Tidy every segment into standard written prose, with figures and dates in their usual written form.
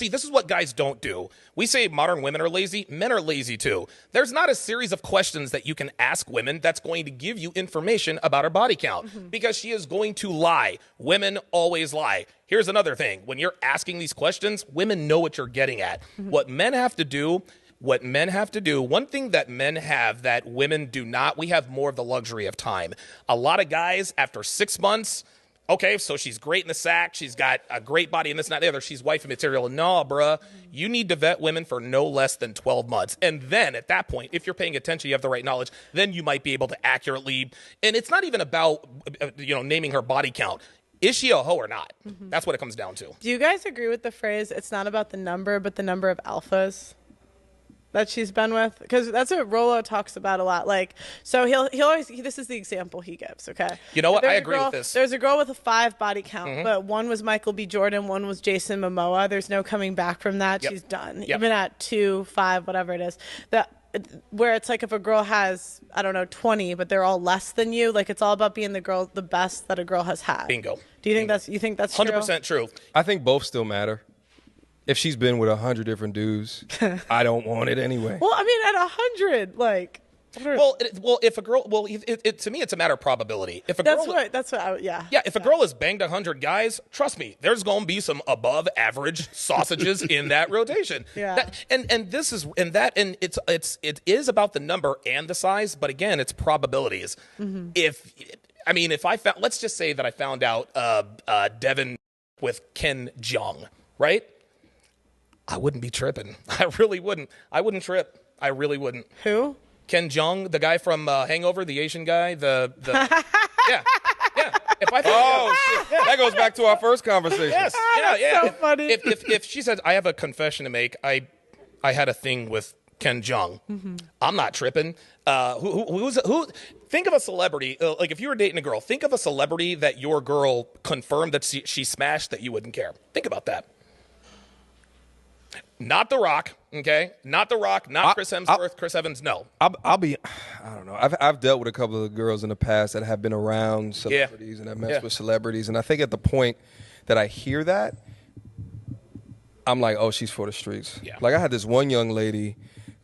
See, this is what guys don't do. We say modern women are lazy. Men are lazy too. There's not a series of questions that you can ask women that's going to give you information about her body count because she is going to lie. Women always lie. Here's another thing. When you're asking these questions, women know what you're getting at. What men have to do, one thing that men have that women do not, we have more of the luxury of time. A lot of guys, after 6 months, okay, so she's great in the sack. She's got a great body and this and that and the other. She's wifey material. No, bruh. You need to vet women for no less than 12 months. And then at that point, if you're paying attention, you have the right knowledge, then you might be able to accurately, and it's not even about, naming her body count. Is she a hoe or not? That's what it comes down to. Do you guys agree with the phrase, it's not about the number, but the number of alphas that she's been with? Because that's what Rolo talks about a lot. Like, so he'll always, this is the example he gives, okay? You know what? I agree with this. There's a girl with a 5 body count, but one was Michael B. Jordan, one was Jason Momoa. There's no coming back from that. She's done. Even at 2, 5, whatever it is. Where it's like if a girl has, 20, but they're all less than you, like it's all about being the best that a girl has had. Bingo. Do you think that's 100% true? I think both still matter. If she's been with 100 different dudes, I don't want it anyway. Well, I mean, at 100, like. If a girl, to me, it's a matter of probability. If a girl, yeah. Yeah, if a girl has banged 100 guys, trust me, there's going to be some above average sausages in that rotation. Yeah. It is about the number and the size, but again, it's probabilities. If I found, let's just say that I found out Devin with Ken Jeong, right? I wouldn't be tripping. I really wouldn't. I wouldn't trip. I really wouldn't. Who? Ken Jeong, the guy from Hangover, the Asian guy, yeah. If I that goes back to our first conversation. Yes, yeah. So funny. If she said, I have a confession to make, I had a thing with Ken Jeong. I'm not tripping. Who? Think of a celebrity. Like if you were dating a girl, think of a celebrity that your girl confirmed that she smashed that you wouldn't care. Think about that. Not The Rock, okay? Not The Rock, not Chris Hemsworth, Chris Evans, no. I don't know. I've dealt with a couple of girls in the past that have been around celebrities and have messed with celebrities. And I think at the point that I hear that, I'm like, oh, she's for the streets. Yeah. Like I had this one young lady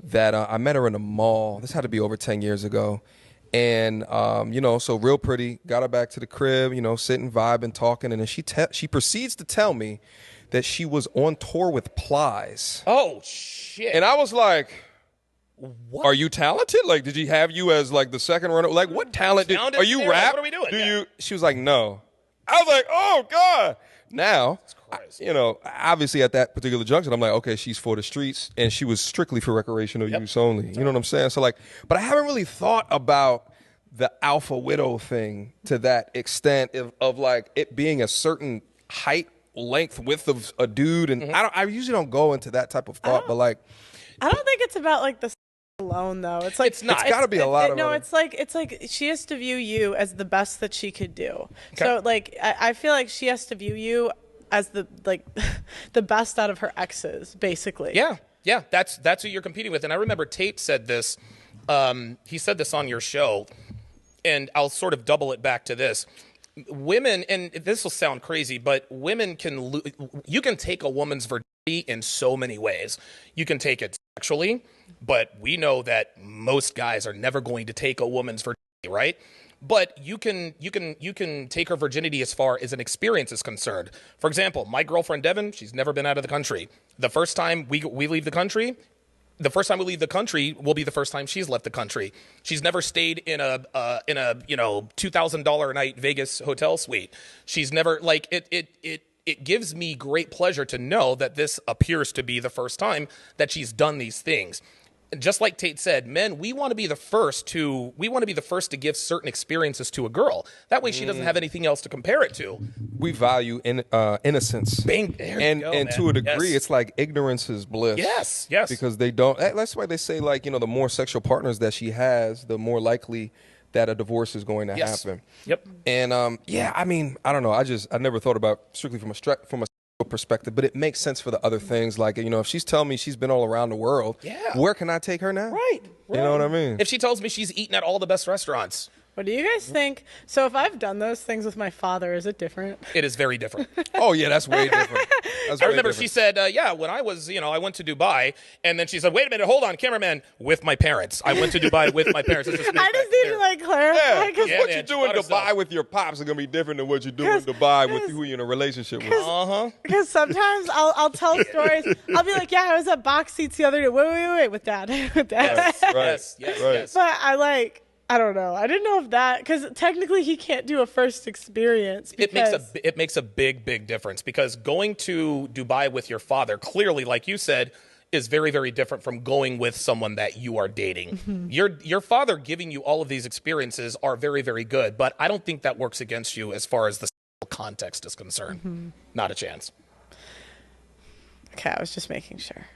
that I met her in a mall. This had to be over 10 years ago. And, so real pretty, got her back to the crib, sitting, vibing, talking. And then she proceeds to tell me that she was on tour with Plies. Oh, shit. And I was like, what? Are you talented? Like, did he have you as like the second runner? Like, what talent? Are you rap? What are we doing? She was like, no. I was like, oh, God. Now, obviously at that particular junction, I'm like, okay, she's for the streets, and she was strictly for recreational use only. You know what I'm saying? So like, but I haven't really thought about the alpha widow thing to that extent of like it being a certain height, length, width of a dude, and I usually don't go into that type of thought, but like, I don't think it's about like the alone though. It's like it's not. It's got to be a lot of. No, it's like she has to view you as the best that she could do. Okay. So like I feel like she has to view you as the best out of her exes, basically. Yeah. That's who you're competing with. And I remember Tate said this. He said this on your show, and I'll sort of double it back to this. Women, and this will sound crazy, but women you can take a woman's virginity in so many ways. You can take it sexually, but we know that most guys are never going to take a woman's virginity, right? But you can take her virginity as far as an experience is concerned. For example, my girlfriend Devin, she's never been out of the country. The first time we leave the country, will be the first time she's left the country. She's never stayed in a $2,000 a night Vegas hotel suite. She's never it gives me great pleasure to know that this appears to be the first time that she's done these things. Just like Tate said, men, we want to be the first to give certain experiences to a girl. That way she doesn't have anything else to compare it to. We value innocence. Bang, and to a degree, it's like ignorance is bliss. Yes. Because they don't. That's why they say like, the more sexual partners that she has, the more likely that a divorce is going to happen. Yep. And I mean, I don't know. I never thought about strictly from a perspective, but it makes sense for the other things. Like, if she's telling me she's been all around the world, where can I take her now? Right. You know what I mean? If she tells me she's eaten at all the best restaurants. What do you guys think? So if I've done those things with my father, is it different? It is very different. Oh yeah, that's way different. That's I way remember different. she said, yeah, when I was, I went to Dubai, and then she said, wait a minute, hold on, cameraman, with my parents. I went to Dubai with my parents. I just need to like clarify. Because Yeah, what man, you do in she bought Dubai with your pops is gonna be different than what you do in Dubai with who you're in a relationship with. Because sometimes I'll tell stories. I'll be like, yeah, I was at box seats the other day. Wait, with dad. With dad. Yes. But I don't know. I didn't know if that, because technically he can't do a first experience. It makes a big difference, because going to Dubai with your father, clearly, like you said, is very, very different from going with someone that you are dating. Mm-hmm. Your father giving you all of these experiences are very, very good, but I don't think that works against you as far as the context is concerned. Not a chance. Okay, I was just making sure.